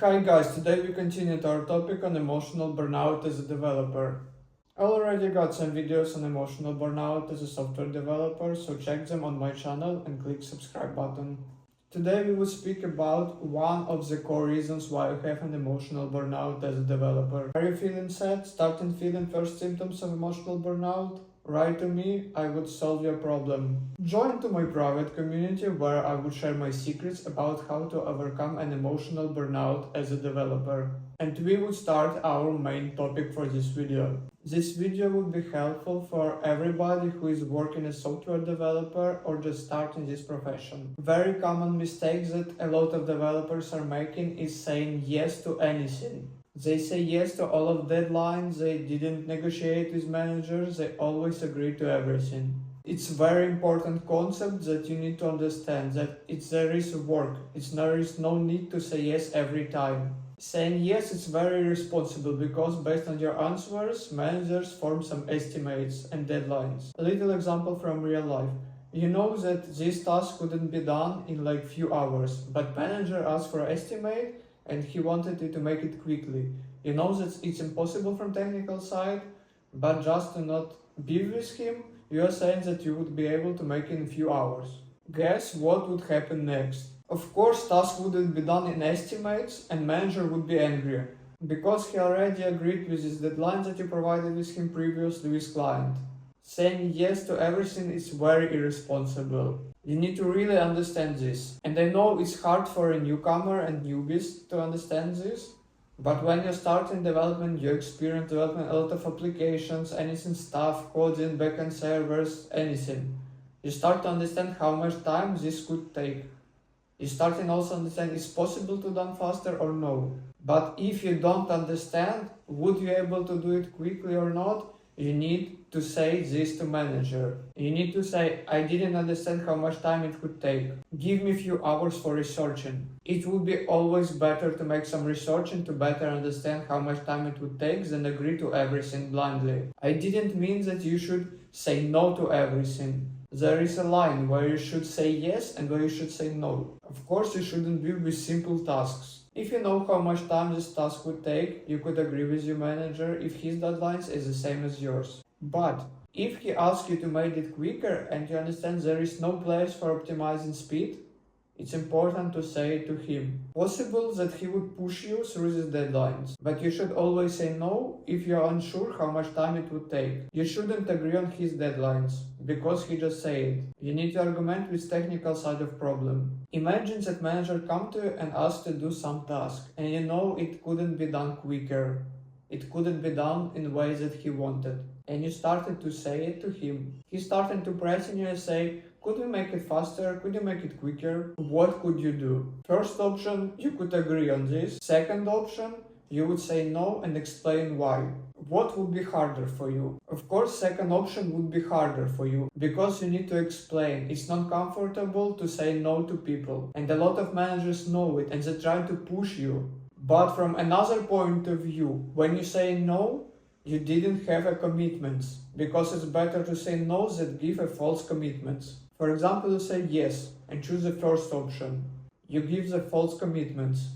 Hi guys, today we continued our topic on emotional burnout as a developer. I already got some videos on emotional burnout as a software developer, so check them on my channel and click subscribe button. Today we will speak about one of the core reasons why you have an emotional burnout as a developer. Are you feeling sad? Starting feeling first symptoms of emotional burnout? Write to me, I would solve your problem. Join to my private community where I would share my secrets about how to overcome an emotional burnout as a developer. And we would start our main topic for this video. This video would be helpful for everybody who is working as a software developer or just starting this profession. Very common mistake that a lot of developers are making is saying yes to anything. They say yes to all of deadlines, they didn't negotiate with managers, they always agree to everything. It's a very important concept that you need to understand, that there is work, there is no need to say yes every time. Saying yes is very responsible because based on your answers, managers form some estimates and deadlines. A little example from real life. You know that this task couldn't be done in like few hours, but manager asked for an estimate and he wanted you to make it quickly. You know that it's impossible from technical side, but just to not be with him, you are saying that you would be able to make it in a few hours. Guess what would happen next? Of course, task wouldn't be done in estimates and manager would be angry, because he already agreed with his deadlines that you provided with him previously with client. Saying yes to everything is very irresponsible. You need to really understand this. And I know it's hard for a newcomer and newbies to understand this, but when you start in development, you experience developing a lot of applications, anything stuff, coding, backend servers, anything. You start to understand how much time this could take. You start to also understand it's possible to done faster or no. But if you don't understand, would you able to do it quickly or not? You need to say this to manager. You need to say, I didn't understand how much time it could take. Give me a few hours for researching. It would be always better to make some researching to better understand how much time it would take than agree to everything blindly. I didn't mean that you should say no to everything. There is a line where you should say yes and where you should say no. Of course, you shouldn't be with simple tasks. If you know how much time this task would take, you could agree with your manager if his deadlines is the same as yours. But if he asks you to make it quicker and you understand there is no place for optimizing speed, it's important to say it to him. Possible that he would push you through these deadlines, but you should always say no if you are unsure how much time it would take. You shouldn't agree on his deadlines, because he just said it. You need to argument with technical side of problem. Imagine that manager come to you and ask to do some task, and you know it couldn't be done quicker. It couldn't be done in the way that he wanted. And you started to say it to him. He started to press on you and say, could we make it faster? Could you make it quicker? What could you do? First option, you could agree on this. Second option, you would say no and explain why. What would be harder for you? Of course, second option would be harder for you because you need to explain. It's not comfortable to say no to people. And a lot of managers know it and they try to push you. But from another point of view, when you say no, you didn't have a commitment, because it's better to say no than give a false commitment. For example, you say yes and choose the first option. You give the false commitments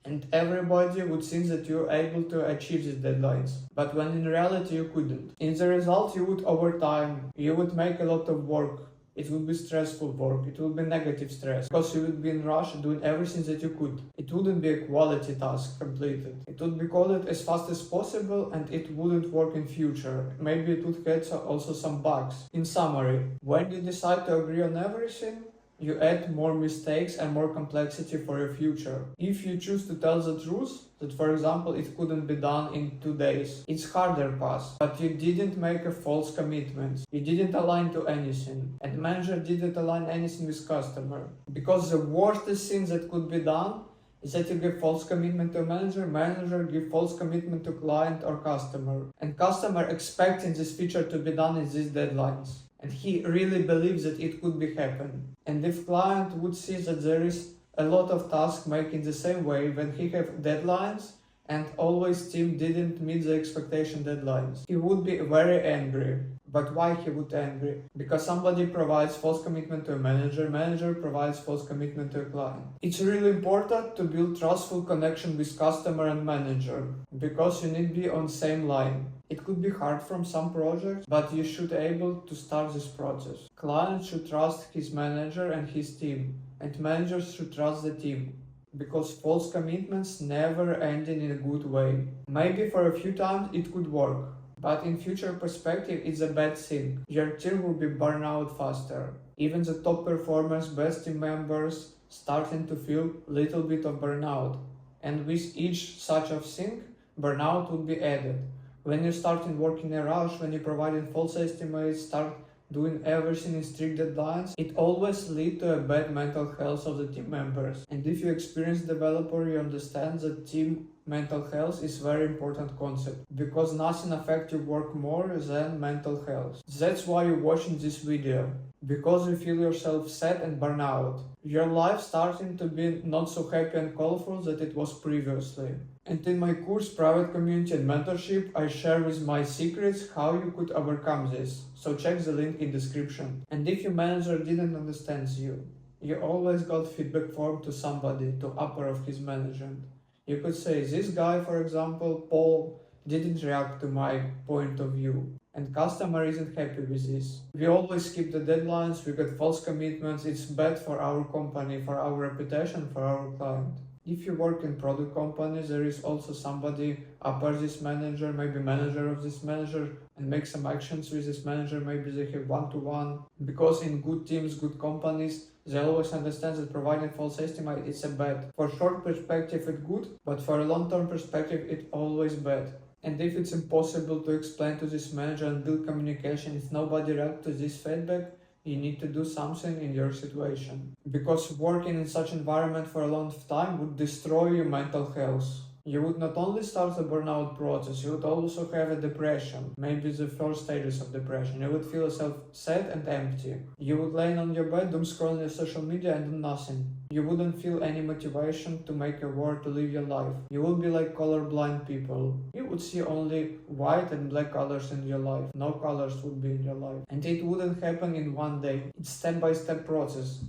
and everybody would think that you're able to achieve these deadlines. But when in reality you couldn't. In the result, you would overtime, you would make a lot of work. It would be stressful work, it would be negative stress, because you would be in rush doing everything that you could. It wouldn't be a quality task completed. It would be coded as fast as possible and it wouldn't work in future. Maybe it would have also some bugs. In summary, when you decide to agree on everything, you add more mistakes and more complexity for your future. If you choose to tell the truth, that for example it couldn't be done in 2 days, it's harder path, but you didn't make a false commitment. You didn't align to anything, and manager didn't align anything with customer. Because the worst thing that could be done is that you give false commitment to manager give false commitment to client or customer, and customer expecting this feature to be done in these deadlines. And he really believes that it could be happen. And if client would see that there is a lot of tasks making the same way when he have deadlines and always team didn't meet the expectation deadlines. He would be very angry. But why he would angry? Because somebody provides false commitment to a manager provides false commitment to a client. It's really important to build trustful connection with customer and manager, because you need to be on same line. It could be hard from some projects, but you should be able to start this process. Client should trust his manager and his team, and managers should trust the team. Because false commitments never ended in a good way. Maybe for a few times it could work, but in future perspective it's a bad thing. Your team will be burned out faster. Even the top performers, best team members starting to feel little bit of burnout. And with each such of thing, burnout would be added. When you start in work in a rush, when you providing false estimates, start doing everything in strict deadlines, it always leads to a bad mental health of the team members. And if you experienced developer, you understand that team mental health is very important concept, because nothing affects your work more than mental health. That's why you're watching this video, because you feel yourself sad and burn out. Your life starting to be not so happy and colorful that it was previously. And in my course, Private Community and Mentorship, I share with my secrets how you could overcome this. So check the link in description. And if your manager didn't understand you always got feedback form to somebody, to upper of his management. You could say, this guy, for example, Paul, didn't react to my point of view. And customer isn't happy with this. We always skip the deadlines, we get false commitments, it's bad for our company, for our reputation, for our client. If you work in product companies, there is also somebody upper this manager, maybe manager of this manager, and make some actions with this manager, maybe they have one-to-one. Because in good teams, good companies, they always understand that providing false estimate is a bad. For short perspective it's good, but for a long-term perspective it's always bad. And if it's impossible to explain to this manager and build communication, if nobody reacts to this feedback, you need to do something in your situation. Because working in such environment for a long time would destroy your mental health. You would not only start the burnout process, you would also have a depression, maybe the first stages of depression. You would feel yourself sad and empty. You would lay on your bed, doom scrolling your social media and do nothing. You wouldn't feel any motivation to make a work, to live your life. You would be like colorblind people. You would see only white and black colors in your life. No colors would be in your life. And it wouldn't happen in one day. It's step-by-step process.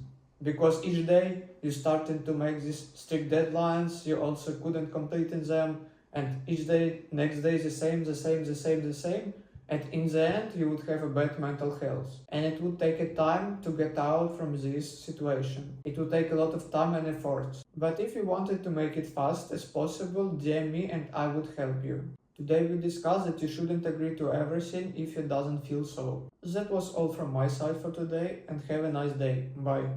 Because each day you started to make these strict deadlines, you also couldn't complete in them, and each day, next day the same, and in the end you would have a bad mental health. And it would take a time to get out from this situation. It would take a lot of time and effort. But if you wanted to make it fast as possible, DM me and I would help you. Today we discussed that you shouldn't agree to everything if it doesn't feel so. That was all from my side for today, and have a nice day. Bye.